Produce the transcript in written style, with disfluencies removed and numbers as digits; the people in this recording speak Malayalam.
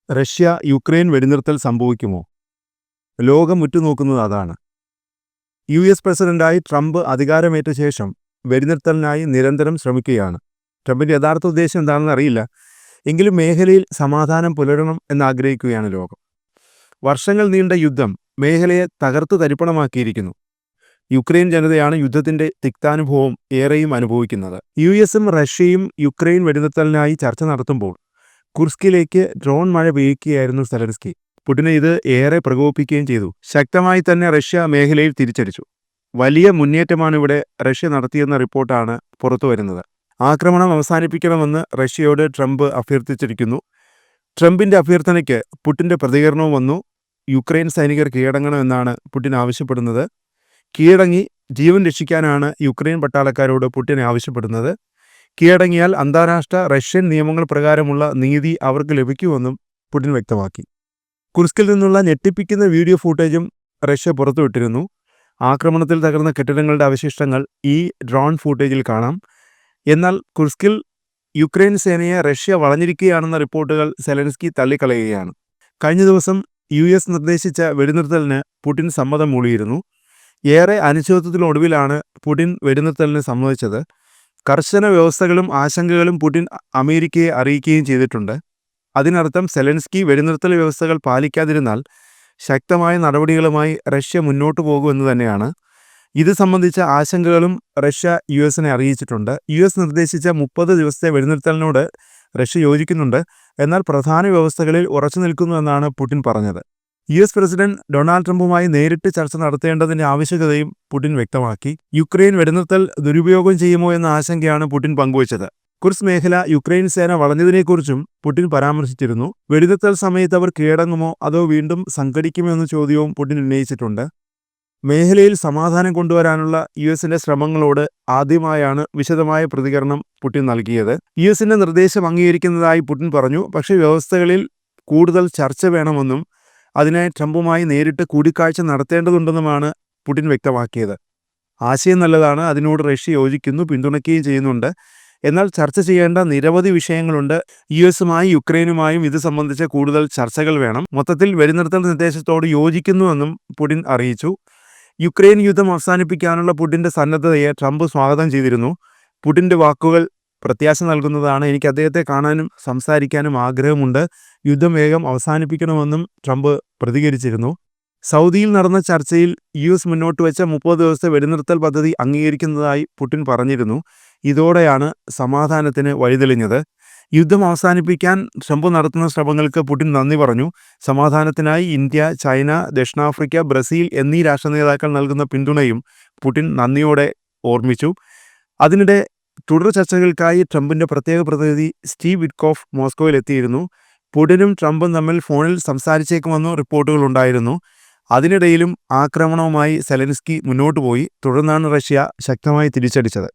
റഷ്യ യുക്രൈൻ വെടിനിർത്തൽ സംഭവിക്കുമോ? ലോകം ഉറ്റുനോക്കുന്നത് അതാണ്. പ്രസിഡന്റായി ട്രംപ് അധികാരമേറ്റ ശേഷം വെടിനിർത്തലിനായി നിരന്തരം ശ്രമിക്കുകയാണ്. ട്രംപിന്റെ യഥാർത്ഥ ഉദ്ദേശം എന്താണെന്ന് അറിയില്ല. എങ്കിലും മേഖലയിൽ സമാധാനം പുലരണം എന്നാഗ്രഹിക്കുകയാണ് ലോകം. വർഷങ്ങൾ നീണ്ട യുദ്ധം മേഖലയെ തകർത്തു തരിപ്പണമാക്കിയിരിക്കുന്നു. യുക്രൈൻ ജനതയാണ് യുദ്ധത്തിന്റെ തിക്താനുഭവം ഏറെയും അനുഭവിക്കുന്നത്. യുഎസും റഷ്യയും യുക്രൈൻ വെടിനിർത്തലിനായി ചർച്ച നടത്തുമ്പോൾ കുർസ്കിലേക്ക് ഡ്രോൺ മഴ പെയ്യുകയായിരുന്നു സെലൻസ്കി. പുടിനെ ഇത് ഏറെ പ്രകോപിപ്പിക്കുകയും ചെയ്തു. ശക്തമായി തന്നെ റഷ്യ മേഖലയിൽ തിരിച്ചടിച്ചു. വലിയ മുന്നേറ്റമാണ് ഇവിടെ റഷ്യ നടത്തിയെന്ന റിപ്പോർട്ടാണ് പുറത്തുവരുന്നത്. ആക്രമണം അവസാനിപ്പിക്കണമെന്ന് റഷ്യയോട് ട്രംപ് അഭ്യർത്ഥിച്ചിരിക്കുന്നു. ട്രംപിന്റെ അഭ്യർത്ഥനയ്ക്ക് പുടിന്റെ പ്രതികരണവും വന്നു. യുക്രൈൻ സൈനികർ കീഴടങ്ങണമെന്നാണ് പുടിൻ ആവശ്യപ്പെടുന്നത്. കീഴടങ്ങി ജീവൻ രക്ഷിക്കാനാണ് യുക്രൈൻ പട്ടാളക്കാരോട് പുടിൻ ആവശ്യപ്പെടുന്നത്. കീഴടങ്ങിയാൽ അന്താരാഷ്ട്ര റഷ്യൻ നിയമങ്ങൾ പ്രകാരമുള്ള നീതി അവർക്ക് ലഭിക്കുമെന്നും പുടിൻ വ്യക്തമാക്കി. കുർസ്കിൽ നിന്നുള്ള ഞെട്ടിപ്പിക്കുന്ന വീഡിയോ ഫൂട്ടേജും റഷ്യ പുറത്തുവിട്ടിരുന്നു. ആക്രമണത്തിൽ തകർന്ന കെട്ടിടങ്ങളുടെ അവശിഷ്ടങ്ങൾ ഈ ഡ്രോൺ ഫൂട്ടേജിൽ കാണാം. എന്നാൽ കുർസ്കിൽ യുക്രൈൻ സേനയെ റഷ്യ വളഞ്ഞിരിക്കുകയാണെന്ന റിപ്പോർട്ടുകൾ സെലൻസ്കി തള്ളിക്കളയുകയാണ്. കഴിഞ്ഞ ദിവസം യുഎസ് നിർദ്ദേശിച്ച വെടിനിർത്തലിന് പുടിൻ സമ്മതം മൂളിയിരുന്നു. ഏറെ അനിശ്ചിതത്വത്തിനൊടുവിലാണ് പുടിൻ വെടിനിർത്തലിന് സമ്മതിച്ചത്. കർശന വ്യവസ്ഥകളും ആശങ്കകളും പുടിൻ അമേരിക്കയെ അറിയിക്കുകയും ചെയ്തിട്ടുണ്ട്. അതിനർത്ഥം സെലൻസ്കി വെടിനിർത്തൽ വ്യവസ്ഥകൾ പാലിക്കാതിരുന്നാൽ ശക്തമായ നടപടികളുമായി റഷ്യ മുന്നോട്ടു പോകുമെന്ന് തന്നെയാണ്. ഇത് സംബന്ധിച്ച ആശങ്കകളും റഷ്യ യുഎസിനെ അറിയിച്ചിട്ടുണ്ട്. യുഎസ് നിർദ്ദേശിച്ച 30 ദിവസത്തെ വെടിനിർത്തലിനോട് റഷ്യ യോജിക്കുന്നുണ്ട്. എന്നാൽ പ്രധാന വ്യവസ്ഥകളിൽ ഉറച്ചു നിൽക്കുന്നുവെന്നാണ് പുടിൻ പറഞ്ഞത്. യുഎസ് പ്രസിഡന്റ് ഡൊണാൾഡ് ട്രംപുമായി നേരിട്ട് ചർച്ച നടത്തേണ്ടതിന്റെ ആവശ്യകതയും പുടിൻ വ്യക്തമാക്കി. യുക്രൈൻ വെടിനിർത്തൽ ദുരുപയോഗം ചെയ്യുമോ എന്ന ആശങ്കയാണ് പുടിൻ പങ്കുവച്ചത്. കുർസ് മേഖല യുക്രൈൻ സേന വളഞ്ഞതിനെക്കുറിച്ചും പുടിൻ പരാമർശിച്ചിരുന്നു. വെടിനിർത്തൽ സമയത്ത് അവർ കീഴടങ്ങുമോ അതോ വീണ്ടും സംഘടിക്കുമോ എന്ന ചോദ്യവും പുടിൻ ഉന്നയിച്ചിട്ടുണ്ട്. മേഖലയിൽ സമാധാനം കൊണ്ടുവരാനുള്ള യുഎസിന്റെ ശ്രമങ്ങളോട് ആദ്യമായാണ് വിശദമായ പ്രതികരണം പുടിൻ നൽകിയത്. യുഎസിന്റെ നിർദ്ദേശം അംഗീകരിക്കുന്നതായി പുടിൻ പറഞ്ഞു. പക്ഷേ വ്യവസ്ഥകളിൽ കൂടുതൽ ചർച്ച വേണമെന്നും അതിനായി ട്രംപുമായി നേരിട്ട് കൂടിക്കാഴ്ച നടത്തേണ്ടതുണ്ടെന്നുമാണ് പുടിൻ വ്യക്തമാക്കിയത്. ആശയം നല്ലതാണ്, അതിനോട് റഷ്യ യോജിക്കുന്നു, പിന്തുണയ്ക്കുകയും ചെയ്യുന്നുണ്ട്. എന്നാൽ ചർച്ച ചെയ്യേണ്ട നിരവധി വിഷയങ്ങളുണ്ട്. യുഎസുമായും യുക്രൈനുമായും ഇത് സംബന്ധിച്ച് കൂടുതൽ ചർച്ചകൾ വേണം. മൊത്തത്തിൽ വെടിനിർത്തൽ നിർദ്ദേശത്തോട് യോജിക്കുന്നുവെന്നും പുടിൻ അറിയിച്ചു. യുക്രൈൻ യുദ്ധം അവസാനിപ്പിക്കാനുള്ള പുടിന്റെ സന്നദ്ധതയെ ട്രംപ് സ്വാഗതം ചെയ്തിരുന്നു. പുടിന്റെ വാക്കുകൾ പ്രത്യാശ നൽകുന്നതാണ്. എനിക്ക് അദ്ദേഹത്തെ കാണാനും സംസാരിക്കാനും ആഗ്രഹമുണ്ട്. യുദ്ധം വേഗം അവസാനിപ്പിക്കണമെന്നും ട്രംപ് പ്രതികരിച്ചിരുന്നു. സൗദിയിൽ നടന്ന ചർച്ചയിൽ യുഎസ് മുന്നോട്ട് വെച്ച 30 ദിവസത്തെ വെടിനിർത്തൽ പദ്ധതി അംഗീകരിക്കുന്നതായി പുടിൻ പറഞ്ഞിരുന്നു. ഇതോടെയാണ് സമാധാനത്തിന് വഴിതെളിഞ്ഞത്. യുദ്ധം അവസാനിപ്പിക്കാൻ ട്രംപ് നടത്തുന്ന ശ്രമങ്ങൾക്ക് പുടിൻ നന്ദി പറഞ്ഞു. സമാധാനത്തിനായി ഇന്ത്യ, ചൈന, ദക്ഷിണാഫ്രിക്ക, ബ്രസീൽ എന്നീ രാഷ്ട്ര നേതാക്കൾ നൽകുന്ന പിന്തുണയും പുടിൻ നന്ദിയോടെ ഓർമ്മിച്ചു. അതിനിടെ തുടർ ചർച്ചകൾക്കായി ട്രംപിന്റെ പ്രത്യേക പ്രതിനിധി സ്റ്റീവ് വിറ്റ്കോഫ് മോസ്കോയിലെത്തിയിരുന്നു. പുടിനും ട്രംപും തമ്മിൽ ഫോണിൽ സംസാരിച്ചേക്കുമെന്ന് റിപ്പോർട്ടുകളുണ്ടായിരുന്നു. അതിനിടയിലും ആക്രമണവുമായി സെലൻസ്കി മുന്നോട്ടു പോയി. തുടർന്നാണ് റഷ്യ ശക്തമായി തിരിച്ചടിച്ചത്.